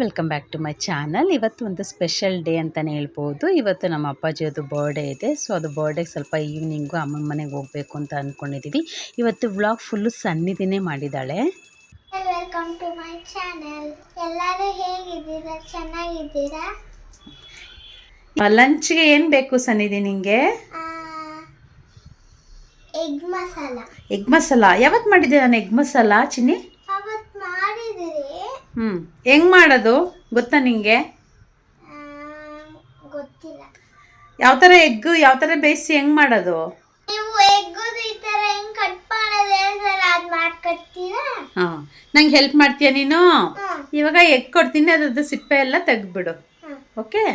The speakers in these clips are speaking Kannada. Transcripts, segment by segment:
Welcome back to my channel. ಇವತ್ತು ಒಂದು ಸ್ಪೆಷಲ್ ಡೇ ಅಂತಲೇ ಹೇಳ್ಬೋದು. ಇವತ್ತು ನಮ್ಮ ಅಪ್ಪಾಜಿಯದು ಬರ್ಡೇ ಇದೆ. ಸೊ ಅದು ಬರ್ಡೇಗೆ ಸ್ವಲ್ಪ ಈವ್ನಿಂಗು ಅಮ್ಮನ ಮನೆಗೆ ಹೋಗಬೇಕು ಅಂತ ಅಂದ್ಕೊಂಡಿದ್ದೀವಿ. ಇವತ್ತು ವ್ಲಾಗ್ ಫುಲ್ಲು ಸನ್ನಿಧಿನೇ ಮಾಡಿದ್ದಾಳೆ. Welcome to my channel. ಎಲ್ಲರೂ ಹೇಗಿದ್ದೀರಾ? ಚೆನ್ನಾಗಿದ್ದೀರಾ? ಲಂಚ್ಗೆ ಏನು ಬೇಕು ಸನ್ನಿಧಿ ನಿಂಗೆ? ಎಗ್ ಮಸಾಲ. ಎಗ್ ಮಸಾಲ ಯಾವತ್ತು ಮಾಡಿದ್ದೆ ನಾನು ಎಗ್ ಮಸಾಲ ಚಿನ್ನಿ? ಅವತ್ತು ಮಾಡಿದಿರಿ. ಹೆಂಗ್ ಮಾಡೋದು ಗೊತ್ತಾ ನಿಂಗೆ? ಗೊತ್ತಿಲ್ಲ. ಯಾವ ಥರ ಎಗ್ಗು ಯಾವ ಥರ ಬೇಯಿಸಿ ಹೆಂಗ್ ಮಾಡೋದು? ನೀವು ಎಗ್ಗು ಈ ಥರ ಹೆಂಗ್ ಕಟ್ ಮಾಡೋದು ಹೇಳ್ತಾರೆ, ಅದು ಮಾಡ್ಕೊಡ್ತೀರಾ? ನಂಗೆ ಹೆಲ್ಪ್ ಮಾಡ್ತೀಯ ನೀನು? ಇವಾಗ ಎಗ್ ಕೊಡ್ತೀನಿ, ಅದ್ರದ್ದು ಸಿಪ್ಪೆ ಎಲ್ಲ ತೆಗೆದ್ಬಿಡು. ಓಕೆ.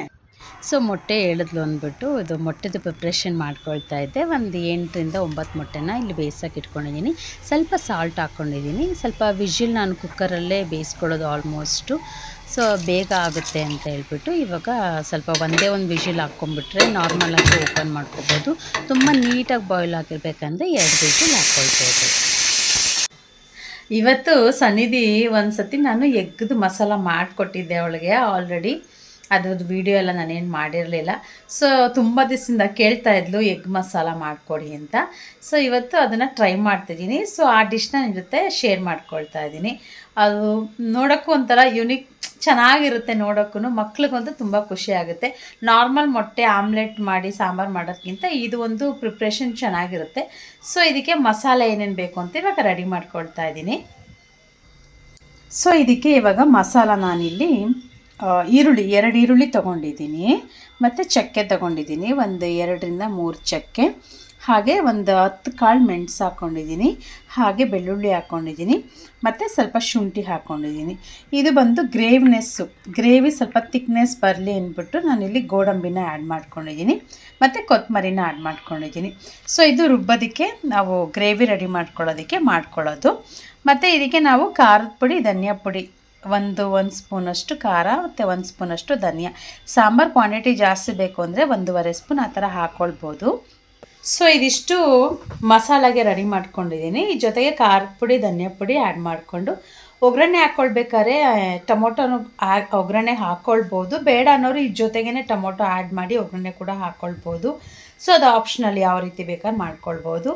ಸೊ ಮೊಟ್ಟೆ ಹೇಳಿದ್ಲು ಅಂದ್ಬಿಟ್ಟು ಇದು ಮೊಟ್ಟೆದು ಪ್ರಿಪ್ರೇಷನ್ ಮಾಡ್ಕೊಳ್ತಾ ಇದ್ದೆ. ಒಂದು 8 ರಿಂದ 9 ಮೊಟ್ಟೆನ ಇಲ್ಲಿ ಬೇಯಿಸೋಕೆ ಇಟ್ಕೊಂಡಿದ್ದೀನಿ. ಸ್ವಲ್ಪ ಸಾಲ್ಟ್ ಹಾಕ್ಕೊಂಡಿದ್ದೀನಿ. ಸ್ವಲ್ಪ ವಿಜಿಲ್ ನಾನು ಕುಕ್ಕರಲ್ಲೇ ಬೇಯಿಸ್ಕೊಳ್ಳೋದು ಆಲ್ಮೋಸ್ಟು. ಸೊ ಬೇಗ ಆಗುತ್ತೆ ಅಂತ ಹೇಳ್ಬಿಟ್ಟು ಇವಾಗ ಸ್ವಲ್ಪ ಒಂದೇ ಒಂದು ವಿಜಿಲ್ ಹಾಕ್ಕೊಂಡ್ಬಿಟ್ರೆ ನಾರ್ಮಲಾಗಿ ಓಪನ್ ಮಾಡ್ಕೋಬೋದು. ತುಂಬ ನೀಟಾಗಿ ಬಾಯ್ಲ್ ಆಗಿರ್ಬೇಕಂದ್ರೆ 2 ವಿಜಿಲ್ ಹಾಕ್ಕೊಳ್ಬೋದು. ಇವತ್ತು ಸನ್ನಿಧಿ ಒಂದು ಸತಿ ನಾನು ಎಗ್ದು ಮಸಾಲ ಮಾಡಿಕೊಟ್ಟಿದ್ದೆ ಅವಳಿಗೆ ಆಲ್ರೆಡಿ. ಅದ್ರದ್ದು ವೀಡಿಯೋ ಎಲ್ಲ ನಾನೇನು ಮಾಡಿರಲಿಲ್ಲ. ಸೊ ತುಂಬ ದಿವಸದಿಂದ ಕೇಳ್ತಾ ಇದ್ಲು ಎಗ್ ಮಸಾಲ ಮಾಡಿಕೊಡಿ ಅಂತ. ಸೊ ಇವತ್ತು ಅದನ್ನು ಟ್ರೈ ಮಾಡ್ತಿದ್ದೀನಿ. ಸೊ ಆ ಡಿಶ್ನ ನಿಮ್ಮ ಜೊತೆ ಶೇರ್ ಮಾಡ್ಕೊಳ್ತಾ ಇದ್ದೀನಿ. ಅದು ನೋಡೋಕ್ಕೂ ಒಂಥರ ಯುನಿಕ್ ಚೆನ್ನಾಗಿರುತ್ತೆ. ನೋಡೋಕ್ಕೂ ಮಕ್ಳಿಗಂತೂ ತುಂಬ ಖುಷಿ ಆಗುತ್ತೆ. ನಾರ್ಮಲ್ ಮೊಟ್ಟೆ ಆಮ್ಲೆಟ್ ಮಾಡಿ ಸಾಂಬಾರು ಮಾಡೋದಕ್ಕಿಂತ ಇದು ಒಂದು ಪ್ರಿಪ್ರೇಷನ್ ಚೆನ್ನಾಗಿರುತ್ತೆ. ಸೊ ಇದಕ್ಕೆ ಮಸಾಲೆ ಏನೇನು ಬೇಕು ಅಂತ ಇವಾಗ ರೆಡಿ ಮಾಡ್ಕೊಳ್ತಾ ಇದ್ದೀನಿ. ಸೊ ಇದಕ್ಕೆ ಇವಾಗ ಮಸಾಲ ನಾನಿಲ್ಲಿ ಈರುಳ್ಳಿ 2 ಈರುಳ್ಳಿ ತೊಗೊಂಡಿದ್ದೀನಿ, ಮತ್ತು ಚಕ್ಕೆ ತೊಗೊಂಡಿದ್ದೀನಿ, ಒಂದು 2 ರಿಂದ 3 ಚಕ್ಕೆ, ಹಾಗೆ ಒಂದು 10 ಕಾಳು ಮೆಣಸು ಹಾಕ್ಕೊಂಡಿದ್ದೀನಿ, ಹಾಗೆ ಬೆಳ್ಳುಳ್ಳಿ ಹಾಕ್ಕೊಂಡಿದ್ದೀನಿ, ಮತ್ತು ಸ್ವಲ್ಪ ಶುಂಠಿ ಹಾಕ್ಕೊಂಡಿದ್ದೀನಿ. ಇದು ಬಂದು ಗ್ರೇವಿ ಸ್ವಲ್ಪ ಥಿಕ್ನೆಸ್ ಬರಲಿ ಅಂದ್ಬಿಟ್ಟು ನಾನಿಲ್ಲಿ ಗೋಡಂಬಿನ ಆ್ಯಡ್ ಮಾಡ್ಕೊಂಡಿದ್ದೀನಿ, ಮತ್ತು ಕೊತ್ತಂಬರಿನ ಆ್ಯಡ್ ಮಾಡ್ಕೊಂಡಿದ್ದೀನಿ. ಸೊ ಇದು ರುಬ್ಬೋದಕ್ಕೆ ನಾವು ಗ್ರೇವಿ ರೆಡಿ ಮಾಡ್ಕೊಳ್ಳೋದು. ಮತ್ತು ಇದಕ್ಕೆ ನಾವು ಖಾರದ ಪುಡಿ, ಧನಿಯಾ ಪುಡಿ ಒಂದು ಸ್ಪೂನಷ್ಟು ಖಾರ ಮತ್ತು 1 ಸ್ಪೂನಷ್ಟು ಧನಿಯಾ. ಸಾಂಬಾರು ಕ್ವಾಂಟಿಟಿ ಜಾಸ್ತಿ ಬೇಕು ಅಂದರೆ 1.5 ಸ್ಪೂನ್ ಆ ಥರ ಹಾಕ್ಕೊಳ್ಬೋದು. ಸೊ ಇದಿಷ್ಟು ಮಸಾಲಾಗೆ ರೆಡಿ ಮಾಡ್ಕೊಂಡಿದ್ದೀನಿ. ಈ ಜೊತೆಗೆ ಖಾರದ ಪುಡಿ, ಧನಿಯಾ ಪುಡಿ ಆ್ಯಡ್ ಮಾಡಿಕೊಂಡು ಒಗ್ಗರಣೆ ಹಾಕ್ಕೊಳ್ಬೇಕಾದ್ರೆ ಟೊಮೊಟೊನು ಒಗ್ಗರಣೆ ಹಾಕ್ಕೊಳ್ಬೋದು. ಬೇಡ ಅನ್ನೋರು ಈ ಜೊತೆಗೇ ಟೊಮೊಟೊ ಆ್ಯಡ್ ಮಾಡಿ ಒಗ್ಗರಣೆ ಕೂಡ ಹಾಕ್ಕೊಳ್ಬೋದು. ಸೊ ಅದು ಆಪ್ಷನಲ್, ಯಾವ ರೀತಿ ಬೇಕಾದ್ರೆ ಮಾಡ್ಕೊಳ್ಬೋದು.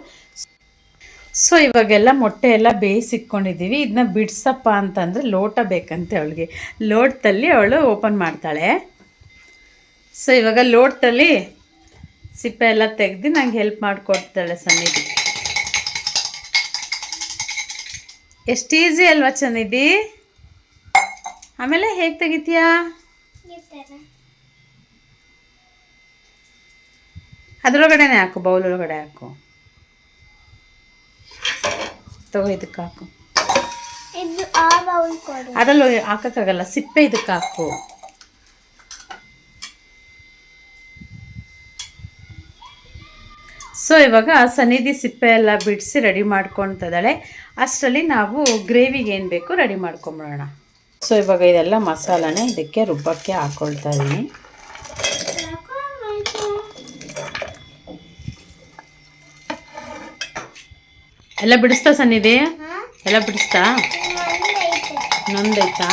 ಸೊ ಇವಾಗೆಲ್ಲ ಮೊಟ್ಟೆ ಎಲ್ಲ ಬೇಯಿಸಿಟ್ಕೊಂಡಿದ್ದೀವಿ. ಇದನ್ನ ಬಿಡ್ಸಪ್ಪ ಅಂತಂದರೆ ಲೋಟ ಬೇಕಂತೆ ಅವಳಿಗೆ. ಲೋಟದಲ್ಲಿ ಅವಳು ಓಪನ್ ಮಾಡ್ತಾಳೆ. ಸೊ ಇವಾಗ ಲೋಟದಲ್ಲಿ ಸಿಪ್ಪೆ ಎಲ್ಲ ತೆಗೆದು ನಂಗೆ ಹೆಲ್ಪ್ ಮಾಡಿಕೊಡ್ತಾಳೆ ಸನ್ನಿಧಿ. ಎಷ್ಟು ಈಸಿ ಅಲ್ವಾ ಸನ್ನಿಧಿ? ಆಮೇಲೆ ಹೇಗೆ ತೆಗಿತೀಯಾ? ಅದರೊಳಗಡೆನೆ ಹಾಕು, ಬೌಲ್ ಒಳಗಡೆ ಹಾಕು. ತಗೋ ಇದಕ್ಕೆ ಹಾಕು. ಅದರಲ್ಲೂ ಹಾಕೋಕ್ಕಾಗಲ್ಲ, ಸಿಪ್ಪೆ ಇದಕ್ಕೆ ಹಾಕು. ಸೊ ಇವಾಗ ಸನ್ನಿಧಿ ಸಿಪ್ಪೆ ಎಲ್ಲ ಬಿಡಿಸಿ ರೆಡಿ ಮಾಡ್ಕೊತಿದ್ದಾಳೆ. ಅಷ್ಟರಲ್ಲಿ ನಾವು ಗ್ರೇವಿಗೆ ಏನು ಬೇಕು ರೆಡಿ ಮಾಡ್ಕೊಂಬಿಡೋಣ. ಸೊ ಇವಾಗ ಇದೆಲ್ಲ ಮಸಾಲಾನೇ ಇದಕ್ಕೆ ರುಬ್ಬಕ್ಕೆ ಹಾಕ್ಕೊಳ್ತಾ ಇದ್ದೀನಿ. ಎಲ್ಲ ಬಿಡಿಸ್ತಾ ಸನ್ನಿಧಿ? ಎಲ್ಲ ಬಿಡಿಸ್ತಾ? ನೊಂದೈತಾ?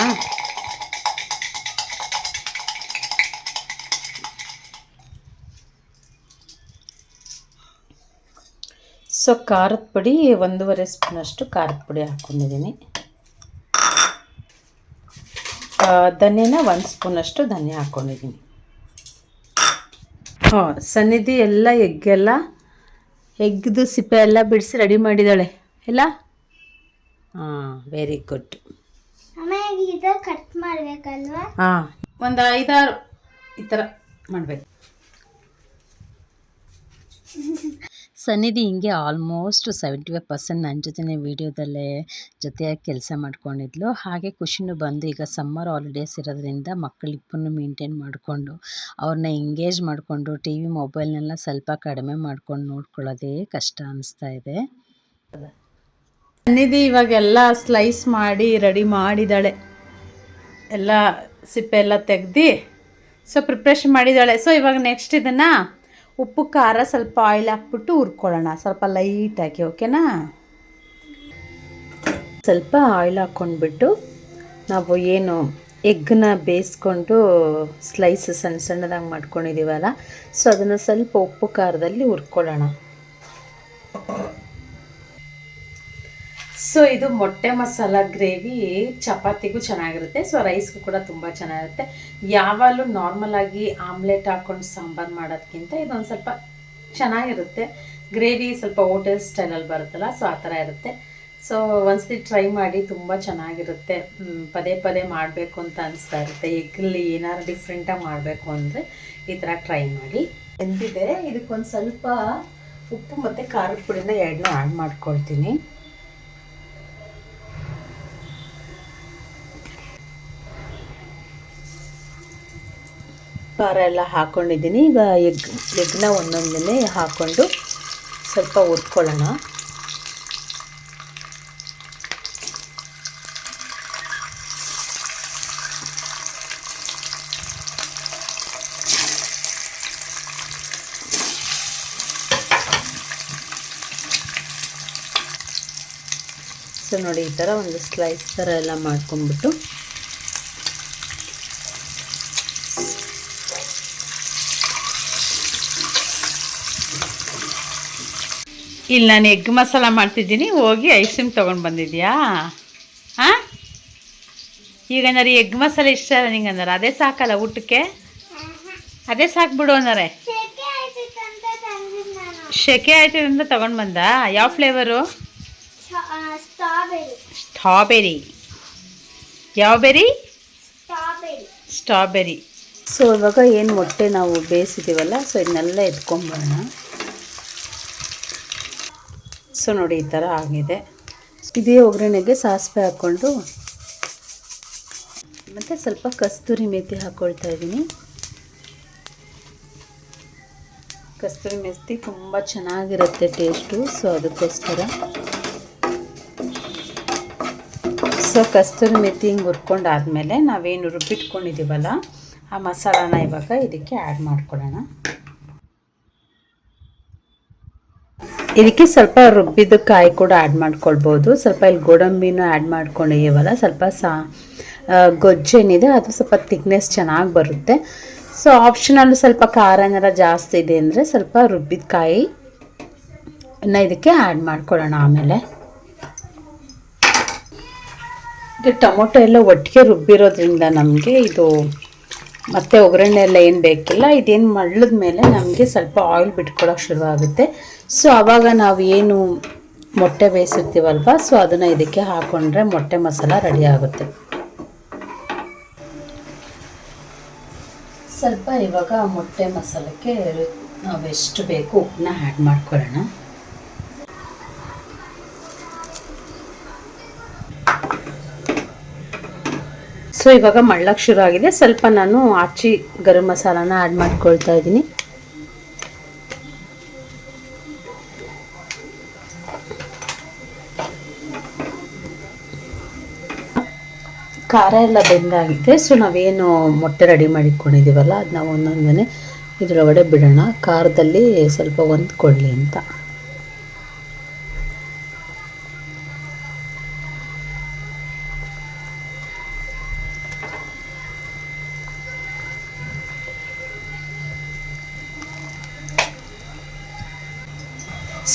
ಸೊ ಖಾರದ ಪುಡಿ 1.5 ಸ್ಪೂನಷ್ಟು ಖಾರದ ಪುಡಿ ಹಾಕ್ಕೊಂಡಿದ್ದೀನಿ. ಧನಿಯಾನ 1 ಸ್ಪೂನಷ್ಟು ಧನಿಯಾ ಹಾಕ್ಕೊಂಡಿದ್ದೀನಿ. ಸನ್ನಿಧಿ ಎಲ್ಲ ಎಗ್ದು ಸಿಪ್ಪೆ ಎಲ್ಲ ಬಿಡಿಸಿ ರೆಡಿ ಮಾಡಿದ್ದಾಳೆ ಎಲ್ಲ. Very good. ಕಟ್ ಮಾಡಬೇಕಲ್ವಾ? ಒಂದು 5-6 ಈ ಥರ ಮಾಡಬೇಕು. ಸನ್ನಿಧಿ ಹಿಂಗೆ ಆಲ್ಮೋಸ್ಟ್ 75% ನನ್ನ ಜೊತೆನೇ ವೀಡಿಯೋದಲ್ಲೇ ಜೊತೆಯಾಗಿ ಕೆಲಸ ಮಾಡ್ಕೊಂಡಿದ್ಲು. ಹಾಗೆ ಖುಷಿನೂ ಬಂದು ಈಗ ಸಮ್ಮರ್ ಹಾಲಿಡೇಸ್ ಇರೋದ್ರಿಂದ ಮಕ್ಕಳಿಬ್ಬರನ್ನು ಮೇಂಟೈನ್ ಮಾಡಿಕೊಂಡು ಅವ್ರನ್ನ ಎಂಗೇಜ್ ಮಾಡಿಕೊಂಡು ಟಿ ವಿ ಮೊಬೈಲ್ನೆಲ್ಲ ಸ್ವಲ್ಪ ಕಡಿಮೆ ಮಾಡ್ಕೊಂಡು ನೋಡ್ಕೊಳ್ಳೋದೇ ಕಷ್ಟ ಅನ್ನಿಸ್ತಾ ಇದೆ. ಸನ್ನಿಧಿ ಇವಾಗೆಲ್ಲ ಸ್ಲೈಸ್ ಮಾಡಿ ರೆಡಿ ಮಾಡಿದ್ದಾಳೆ. ಎಲ್ಲ ಸಿಪ್ಪೆ ಎಲ್ಲ ತೆಗ್ದು ಸೊ ಪ್ರಿಪ್ರೇಷನ್ ಮಾಡಿದ್ದಾಳೆ. ಸೊ ಇವಾಗ ನೆಕ್ಸ್ಟ್ ಇದನ್ನು ಉಪ್ಪು ಖಾರ ಸ್ವಲ್ಪ ಆಯಿಲ್ ಹಾಕ್ಬಿಟ್ಟು ಹುರ್ಕೊಳ್ಳೋಣ, ಸ್ವಲ್ಪ ಲೈಟಾಗಿ. ಓಕೆನಾ? ಸ್ವಲ್ಪ ಆಯಿಲ್ ಹಾಕ್ಕೊಂಡ್ಬಿಟ್ಟು ನಾವು ಏನು ಎಗ್ಗನ್ನ ಬೇಯಿಸ್ಕೊಂಡು ಸ್ಲೈಸ್ ಸಣ್ಣ ಸಣ್ಣದಾಗಿ ಮಾಡ್ಕೊಂಡಿದ್ದೀವಲ್ಲ, ಸೊ ಅದನ್ನು ಸ್ವಲ್ಪ ಉಪ್ಪು ಖಾರದಲ್ಲಿ ಹುರ್ಕೊಳ್ಳೋಣ. ಸೊ ಇದು ಮೊಟ್ಟೆ ಮಸಾಲ ಗ್ರೇವಿ ಚಪಾತಿಗೂ ಚೆನ್ನಾಗಿರುತ್ತೆ, ಸೊ ರೈಸ್ಗೂ ಕೂಡ ತುಂಬ ಚೆನ್ನಾಗಿರುತ್ತೆ. ಯಾವಾಗಲೂ ನಾರ್ಮಲ್ ಆಗಿ ಆಮ್ಲೆಟ್ ಹಾಕ್ಕೊಂಡು ಸಾಂಬಾರು ಮಾಡೋದಕ್ಕಿಂತ ಇದೊಂದು ಸ್ವಲ್ಪ ಚೆನ್ನಾಗಿರುತ್ತೆ. ಗ್ರೇವಿ ಸ್ವಲ್ಪ ಹೋಟೆಲ್ ಸ್ಟೈಲಲ್ಲಿ ಬರುತ್ತಲ್ಲ, ಸೊ ಆ ಥರ ಇರುತ್ತೆ. ಸೊ ಒಂದ್ಸತಿ ಟ್ರೈ ಮಾಡಿ, ತುಂಬ ಚೆನ್ನಾಗಿರುತ್ತೆ. ಪದೇ ಪದೇ ಮಾಡಬೇಕು ಅಂತ ಅನಿಸ್ತಾ ಇರುತ್ತೆ. ಎಗ್ಗಲ್ಲಿ ಏನಾದ್ರು ಡಿಫ್ರೆಂಟಾಗಿ ಮಾಡಬೇಕು ಅಂದರೆ ಈ ಥರ ಟ್ರೈ ಮಾಡಿ. ಎಂದಿದೆ ಇದಕ್ಕೊಂದು ಸ್ವಲ್ಪ ಉಪ್ಪು ಮತ್ತು ಖಾರದ ಪುಡಿನ ಎರಡನ್ನೂ ಆ್ಯಡ್ ಮಾಡ್ಕೊಳ್ತೀನಿ. ಖಾರ ಎಲ್ಲ ಹಾಕ್ಕೊಂಡಿದ್ದೀನಿ. ಈಗ ಎಗ್ನ ಒಂದೊಂದನ್ನೇ ಹಾಕ್ಕೊಂಡು ಸ್ವಲ್ಪ ಹುರ್ಕೊಳ್ಳೋಣ. ಸೊ ನೋಡಿ, ಈ ಥರ ಒಂದು ಸ್ಲೈಸ್ ಥರ ಎಲ್ಲ ಮಾಡ್ಕೊಂಡ್ಬಿಟ್ಟು ಇಲ್ಲಿ ನಾನು ಎಗ್ ಮಸಾಲ ಮಾಡ್ತಿದ್ದೀನಿ, ಹೋಗಿ ಐಸ್ ಕ್ರೀಮ್ ತೊಗೊಂಡು ಬಂದಿದ್ಯಾ? ಹಾಂ, ಈಗ ಅಂದರೆ ಎಗ್ ಮಸಾಲೆ ಇಷ್ಟ ಅಲ್ಲ ನಿಂಗೆ ಅಂದರೆ ಅದೇ ಸಾಕಲ್ಲ ಊಟಕ್ಕೆ? ಅದೇ ಸಾಕ್ಬಿಡು ಅಂದರೆ ಶೆಕೆ ಆಯ್ತದೆ ಅಂತ ತೊಗೊಂಡು ಬಂದ. ಯಾವ ಫ್ಲೇವರು? ಸ್ಟ್ರಾಬೆರಿ. ಯಾವ ಬೆರಿ? ಸ್ಟ್ರಾಬೆರಿ. ಸೊ ಇವಾಗ ಏನು ಮೊಟ್ಟೆ ನಾವು ಬೇಯಿಸಿದ್ದೀವಲ್ಲ, ಸೊ ಇದನ್ನೆಲ್ಲ ಎತ್ಕೊಂಬರೋಣ. ಸೊ ನೋಡಿ, ಈ ಥರ ಆಗಿದೆ. ಇದೇ ಒಗ್ಗರಣೆಗೆ ಸಾಸಿವೆ ಹಾಕ್ಕೊಂಡು ಮತ್ತು ಸ್ವಲ್ಪ ಕಸ್ತೂರಿ ಮೇಥಿ ಹಾಕ್ಕೊಳ್ತಾ ಇದ್ದೀನಿ. ಕಸ್ತೂರಿ ಮೇಥಿ ತುಂಬ ಚೆನ್ನಾಗಿರುತ್ತೆ ಟೇಸ್ಟು, ಸೊ ಅದಕ್ಕೋಸ್ಕರ. ಸೊ ಕಸ್ತೂರಿ ಮೇಥಿ ಹಿಂಗೆ ಹುರ್ಕೊಂಡಾದ್ಮೇಲೆ ನಾವೇನು ರುಬ್ಬಿಟ್ಕೊಂಡಿದ್ದೀವಲ್ಲ ಆ ಮಸಾಲಾನ ಇವಾಗ ಇದಕ್ಕೆ ಆ್ಯಡ್ ಮಾಡ್ಕೊಳ್ಳೋಣ. ಇದಕ್ಕೆ ಸ್ವಲ್ಪ ರುಬ್ಬಿದ ಕಾಯಿ ಕೂಡ ಆ್ಯಡ್ ಮಾಡ್ಕೊಳ್ಬೋದು. ಸ್ವಲ್ಪ ಇಲ್ಲಿ ಗೋಡಂಬಿನೂ ಆ್ಯಡ್ ಮಾಡ್ಕೊಂಡಿದ್ದೀವಲ್ಲ, ಸ್ವಲ್ಪ ಗೊಜ್ಜೇನಿದೆ ಅದು ಸ್ವಲ್ಪ ಥಿಕ್ನೆಸ್ ಚೆನ್ನಾಗಿ ಬರುತ್ತೆ. ಸೊ ಆಪ್ಷನಲ್ಲು ಸ್ವಲ್ಪ ಖಾರ ಏನಾರ ಜಾಸ್ತಿ ಇದೆ ಅಂದರೆ ಸ್ವಲ್ಪ ರುಬ್ಬಿದ ಕಾಯಿ ಇದಕ್ಕೆ ಆ್ಯಡ್ ಮಾಡ್ಕೊಳ್ಳೋಣ. ಆಮೇಲೆ ಇದು ಟೊಮೊಟೊ ಎಲ್ಲ ಒಟ್ಟಿಗೆ ರುಬ್ಬಿರೋದ್ರಿಂದ ನಮಗೆ ಇದು ಮತ್ತು ಒಗ್ಗರಣೆ ಎಲ್ಲ ಏನು ಬೇಕಿಲ್ಲ. ಇದೇನು ಮಳ್ಳದ ಮೇಲೆ ನಮಗೆ ಸ್ವಲ್ಪ ಆಯಿಲ್ ಬಿಟ್ಕೊಳ್ಳೋಕೆ ಶುರುವಾಗುತ್ತೆ. ಸೊ ಆವಾಗ ನಾವು ಏನು ಮೊಟ್ಟೆ ಬೇಯಿಸಿರ್ತೀವಲ್ವ, ಸೊ ಅದನ್ನು ಇದಕ್ಕೆ ಹಾಕ್ಕೊಂಡ್ರೆ ಮೊಟ್ಟೆ ಮಸಾಲ ರೆಡಿ ಆಗುತ್ತೆ. ಸ್ವಲ್ಪ ಇವಾಗ ಮೊಟ್ಟೆ ಮಸಾಲಕ್ಕೆ ನಾವು ಎಷ್ಟು ಬೇಕು ಉಪ್ಪನ್ನ ಆ್ಯಡ್ ಮಾಡ್ಕೊಳ್ಳೋಣ. ಸೊ ಇವಾಗ ಮಳ್ಳಕ್ಕೆ ಶುರು ಆಗಿದೆ. ಸ್ವಲ್ಪ ನಾನು ಆಚಿ ಗರಂ ಮಸಾಲಾನ ಆ್ಯಡ್ ಮಾಡ್ಕೊಳ್ತಾ ಇದ್ದೀನಿ. ಖಾರ ಎಲ್ಲ ಬೆಂದಾಗಿದೆ. ಸೊ ನಾವೇನು ಮೊಟ್ಟೆ ರೆಡಿ ಮಾಡಿಕೊಂಡಿದ್ದೀವಲ್ಲ ಅದನ್ನ ಒಂದೊಂದನೇ ಇದರೊಳಗಡೆ ಬಿಡೋಣ, ಖಾರದಲ್ಲಿ ಸ್ವಲ್ಪ ಹೊಂದ್ಕೊಳ್ಳಿ ಅಂತ.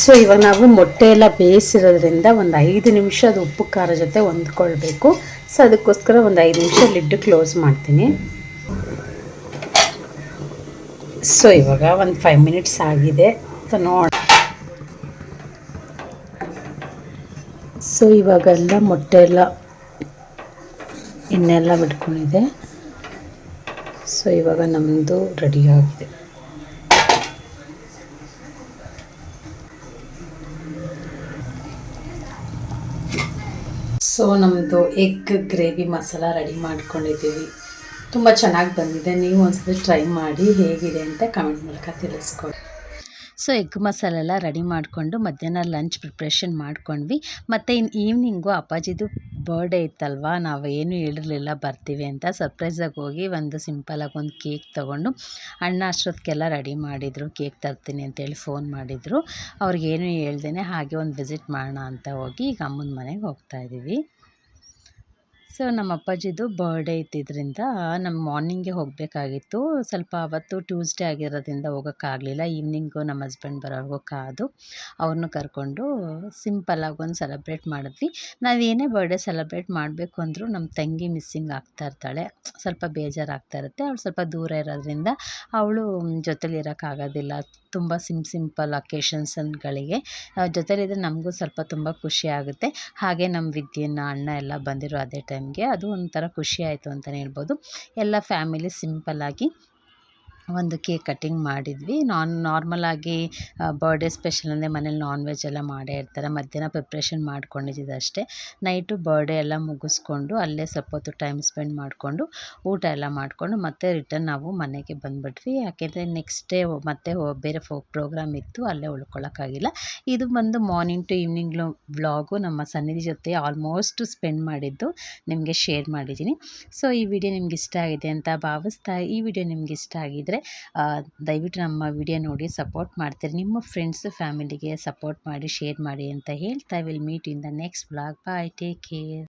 ಸೊ ಇವಾಗ ನಾವು ಮೊಟ್ಟೆ ಎಲ್ಲ ಬೇಯಿಸಿರೋದ್ರಿಂದ ಒಂದು 5 ನಿಮಿಷ ಅದು ಉಪ್ಪು ಖಾರ ಜೊತೆ ಹೊಂದ್ಕೊಳ್ಬೇಕು. ಸೊ ಅದಕ್ಕೋಸ್ಕರ ಒಂದು 5 ನಿಮಿಷ ಲಿಡ್ ಕ್ಲೋಸ್ ಮಾಡ್ತೀನಿ. ಸೊ ಇವಾಗ ಒಂದು 5 ಮಿನಿಟ್ಸ್ ಆಗಿದೆ. ಸೊ ಸೊ ಇವಾಗೆಲ್ಲ ಮೊಟ್ಟೆ ಎಲ್ಲ ಎಣ್ಣೆಲ್ಲ ಬಿಟ್ಕೊಂಡಿದೆ. ಸೊ ಇವಾಗ ನಮ್ಮದು ರೆಡಿ ಆಗಿದೆ. ಸೊ ನಮ್ಮದು ಎಗ್ ಗ್ರೇವಿ ಮಸಾಲ ರೆಡಿ ಮಾಡ್ಕೊಂಡಿದ್ದೀವಿ. ತುಂಬ ಚೆನ್ನಾಗಿ ಬಂದಿದೆ. ನೀವು ಒಂದ್ಸಲ ಟ್ರೈ ಮಾಡಿ ಹೇಗಿದೆ ಅಂತ ಕಮೆಂಟ್ ಮೂಲಕ ತಿಳಿಸ್ಕೊಡಿ. ಸೊ ಎಗ್ ಮಸಾಲೆ ಎಲ್ಲ ರೆಡಿ ಮಾಡಿಕೊಂಡು ಮಧ್ಯಾಹ್ನ ಲಂಚ್ ಪ್ರಿಪ್ರೇಷನ್ ಮಾಡ್ಕೊಂಡ್ವಿ. ಮತ್ತು ಇನ್ನು ಈವ್ನಿಂಗು ಅಪ್ಪಾಜಿದು ಬರ್ಡೇ ಇತ್ತಲ್ವ, ನಾವು ಏನೂ ಹೇಳಿರಲಿಲ್ಲ ಬರ್ತೀವಿ ಅಂತ. ಸರ್ಪ್ರೈಸಾಗಿ ಹೋಗಿ ಒಂದು ಸಿಂಪಲಾಗಿ ಒಂದು ಕೇಕ್ ತೊಗೊಂಡು ಅಣ್ಣ ಅಷ್ಟೊತ್ತಿಗೆಲ್ಲ ರೆಡಿ ಮಾಡಿದರು. ಕೇಕ್ ತರ್ತೀನಿ ಅಂತೇಳಿ ಫೋನ್ ಮಾಡಿದರು. ಅವ್ರಿಗೇನು ಹೇಳ್ದೇ ಹಾಗೆ ಒಂದು ವಿಸಿಟ್ ಮಾಡೋಣ ಅಂತ ಹೋಗಿ ಈಗ ಅಮ್ಮನ ಮನೆಗೆ ಹೋಗ್ತಾಯಿದ್ದೀವಿ. ಸೊ ನಮ್ಮ ಅಪ್ಪಾಜಿದು ಬರ್ಡೇ ಇದ್ದಿದ್ದರಿಂದ ನಮ್ಮ ಮಾರ್ನಿಂಗೇ ಹೋಗಬೇಕಾಗಿತ್ತು. ಸ್ವಲ್ಪ ಅವತ್ತು ಟ್ಯೂಸ್ಡೇ ಆಗಿರೋದ್ರಿಂದ ಹೋಗೋಕ್ಕಾಗಲಿಲ್ಲ. ಈವ್ನಿಂಗು ನಮ್ಮ ಹಸ್ಬೆಂಡ್ ಬರೋವರೆಗೂ ಕಾದು ಅವ್ರನ್ನೂ ಕರ್ಕೊಂಡು ಸಿಂಪಲ್ಲಾಗಿ ಒಂದು ಸೆಲೆಬ್ರೇಟ್ ಮಾಡಿದ್ವಿ. ನಾವು ಏನೇ ಬರ್ಡೇ ಸೆಲೆಬ್ರೇಟ್ ಮಾಡಬೇಕು ಅಂದರೂ ನಮ್ಮ ತಂಗಿ ಮಿಸ್ಸಿಂಗ್ ಆಗ್ತಾ ಇರ್ತಾಳೆ. ಸ್ವಲ್ಪ ಬೇಜಾರಾಗ್ತಾ ಇರುತ್ತೆ. ಅವಳು ಸ್ವಲ್ಪ ದೂರ ಇರೋದ್ರಿಂದ ಅವಳು ಜೊತೆಲಿರೋಕ್ಕಾಗೋದಿಲ್ಲ. ತುಂಬ ಸಿಂಪಲ್ ಅಕೇಶನ್ಸ್ಗಳಿಗೆ ಜೊತೆಲಿದ್ದರೆ ನಮಗೂ ಸ್ವಲ್ಪ ತುಂಬ ಖುಷಿ ಆಗುತ್ತೆ. ಹಾಗೆ ನಮ್ಮ ವಿದ್ಯೆನ ಅಣ್ಣ ಎಲ್ಲ ಬಂದಿರೋ ಅದೇ ಟೈಮ್ಗೆ ಅದು ಒಂಥರ ಖುಷಿ ಆಯಿತು ಅಂತಲೇ ಹೇಳ್ಬೋದು. ಎಲ್ಲ ಫ್ಯಾಮಿಲಿ ಸಿಂಪಲ್ಲಾಗಿ ಒಂದು ಕೇಕ್ ಕಟ್ಟಿಂಗ್ ಮಾಡಿದ್ವಿ. ನಾರ್ಮಲಾಗಿ ಬರ್ಡೇ ಸ್ಪೆಷಲ್ ಅಂದರೆ ಮನೇಲಿ ನಾನ್ ವೆಜ್ ಎಲ್ಲ ಮಾಡೇ ಇರ್ತಾರೆ. ಮಧ್ಯಾಹ್ನ ಪ್ರಿಪ್ರೇಷನ್ ಮಾಡ್ಕೊಂಡಿದ್ದು ಅಷ್ಟೇ. ನೈಟು ಬರ್ಡೇ ಎಲ್ಲ ಮುಗಿಸ್ಕೊಂಡು ಅಲ್ಲೇ ಸ್ವಲ್ಪ ಹೊತ್ತು ಟೈಮ್ ಸ್ಪೆಂಡ್ ಮಾಡಿಕೊಂಡು ಊಟ ಎಲ್ಲ ಮಾಡಿಕೊಂಡು ಮತ್ತೆ ರಿಟರ್ನ್ ನಾವು ಮನೆಗೆ ಬಂದುಬಿಟ್ವಿ. ಯಾಕೆಂದರೆ ನೆಕ್ಸ್ಟ್ ಡೇ ಮತ್ತೆ ಬೇರೆ ಪ್ರೋಗ್ರಾಮ್ ಇತ್ತು, ಅಲ್ಲೇ ಉಳ್ಕೊಳ್ಳೋಕ್ಕಾಗಿಲ್ಲ. ಇದು ಬಂದು ಮಾರ್ನಿಂಗ್ ಟು ಈವ್ನಿಂಗ್ ವ್ಲಾಗು ನಮ್ಮ ಸನ್ನಿಧಿ ಜೊತೆ ಆಲ್ಮೋಸ್ಟ್ ಸ್ಪೆಂಡ್ ಮಾಡಿದ್ದು ನಿಮಗೆ ಶೇರ್ ಮಾಡಿದ್ದೀನಿ. ಸೊ ಈ ವಿಡಿಯೋ ನಿಮ್ಗೆ ಇಷ್ಟ ಆಗಿದೆ ಅಂತ ಭಾವಿಸ್ತಾ, ಈ ವಿಡಿಯೋ ನಿಮ್ಗೆ ಇಷ್ಟ ಆಗಿದ್ದರೆ ದಯವಿಟ್ಟು ನಮ್ಮ ವಿಡಿಯೋ ನೋಡಿ ಸಪೋರ್ಟ್ ಮಾಡ್ತೀರಿ. ನಿಮ್ಮ ಫ್ರೆಂಡ್ಸ್ ಫ್ಯಾಮಿಲಿಗೆ ಸಪೋರ್ಟ್ ಮಾಡಿ, ಶೇರ್ ಮಾಡಿ ಅಂತ ಹೇಳ್ತಾ will meet in the next vlog. Bye, take care.